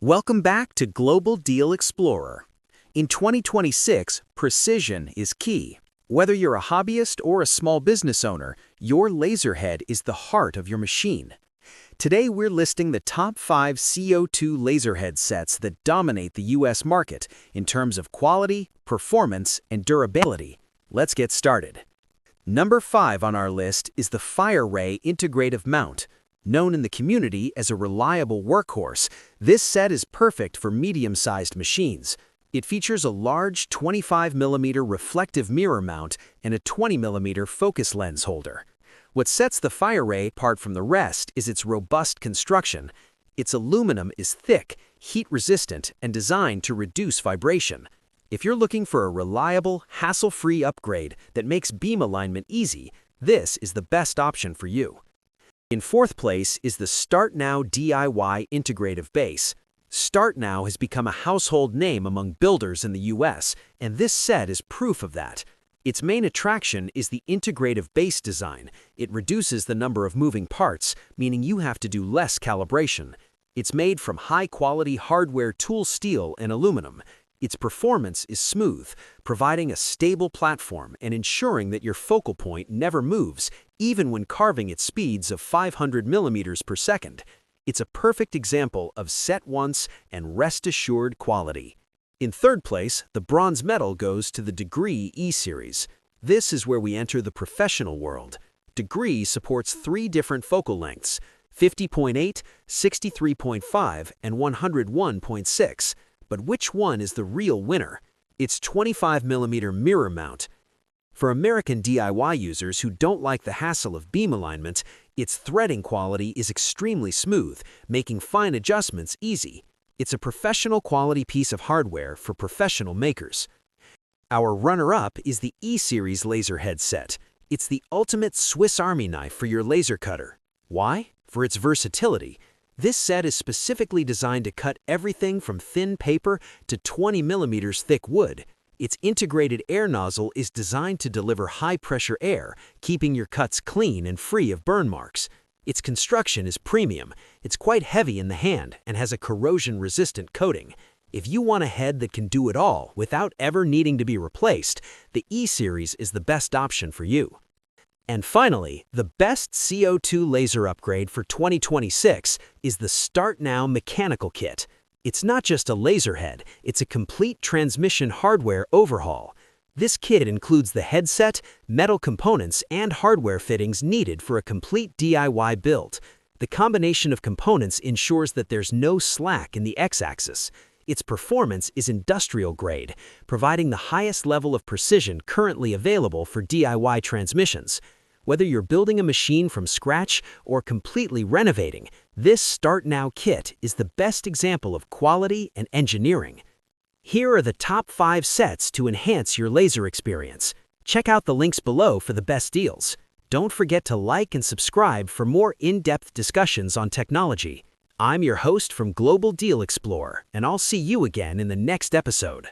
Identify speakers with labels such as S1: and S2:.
S1: Welcome back to Global Deal Explorer. In 2026, precision is key. Whether you're a hobbyist or a small business owner, your laser head is the heart of your machine. Today we're listing the top 5 CO2 laser head sets that dominate the US market in terms of quality, performance, and durability. Let's get started. Number 5 on our list is the Fireray Integrative Mount. Known in the community as a reliable workhorse, this set is perfect for medium-sized machines. It features a large 25mm reflective mirror mount and a 20mm focus lens holder. What sets the Fireray apart from the rest is its robust construction. Its aluminum is thick, heat-resistant, and designed to reduce vibration. If you're looking for a reliable, hassle-free upgrade that makes beam alignment easy, this is the best option for you. In fourth place is the Startnow DIY Integrative Base. Startnow has become a household name among builders in the US, and this set is proof of that. Its main attraction is the integrative base design. It reduces the number of moving parts, meaning you have to do less calibration. It's made from high-quality hardware tool steel and aluminum. Its performance is smooth, providing a stable platform and ensuring that your focal point never moves, even when carving at speeds of 500 millimeters per second. It's a perfect example of set once and rest-assured quality. In third place, the bronze medal goes to the DIGRAY E-Series. This is where we enter the professional world. DIGRAY supports 3 different focal lengths: 50.8, 63.5, and 101.6. But which one is the real winner? It's 25mm mirror mount. For American DIY users who don't like the hassle of beam alignment, its threading quality is extremely smooth, making fine adjustments easy. It's a professional quality piece of hardware for professional makers. Our runner-up is the E-Series Laser Head Set. It's the ultimate Swiss Army knife for your laser cutter. Why? For its versatility. This set is specifically designed to cut everything from thin paper to 20mm thick wood. Its integrated air nozzle is designed to deliver high-pressure air, keeping your cuts clean and free of burn marks. Its construction is premium. It's quite heavy in the hand and has a corrosion-resistant coating. If you want a head that can do it all without ever needing to be replaced, the E-Series is the best option for you. And finally, the best CO2 laser upgrade for 2026 is the Startnow Mechanical Kit. It's not just a laser head, it's a complete transmission hardware overhaul. This kit includes the headset, metal components, and hardware fittings needed for a complete DIY build. The combination of components ensures that there's no slack in the X-axis. Its performance is industrial grade, providing the highest level of precision currently available for DIY transmissions. Whether you're building a machine from scratch or completely renovating, this Startnow kit is the best example of quality and engineering. Here are the top 5 sets to enhance your laser experience. Check out the links below for the best deals. Don't forget to like and subscribe for more in-depth discussions on technology. I'm your host from Global Deal Explorer, and I'll see you again in the next episode.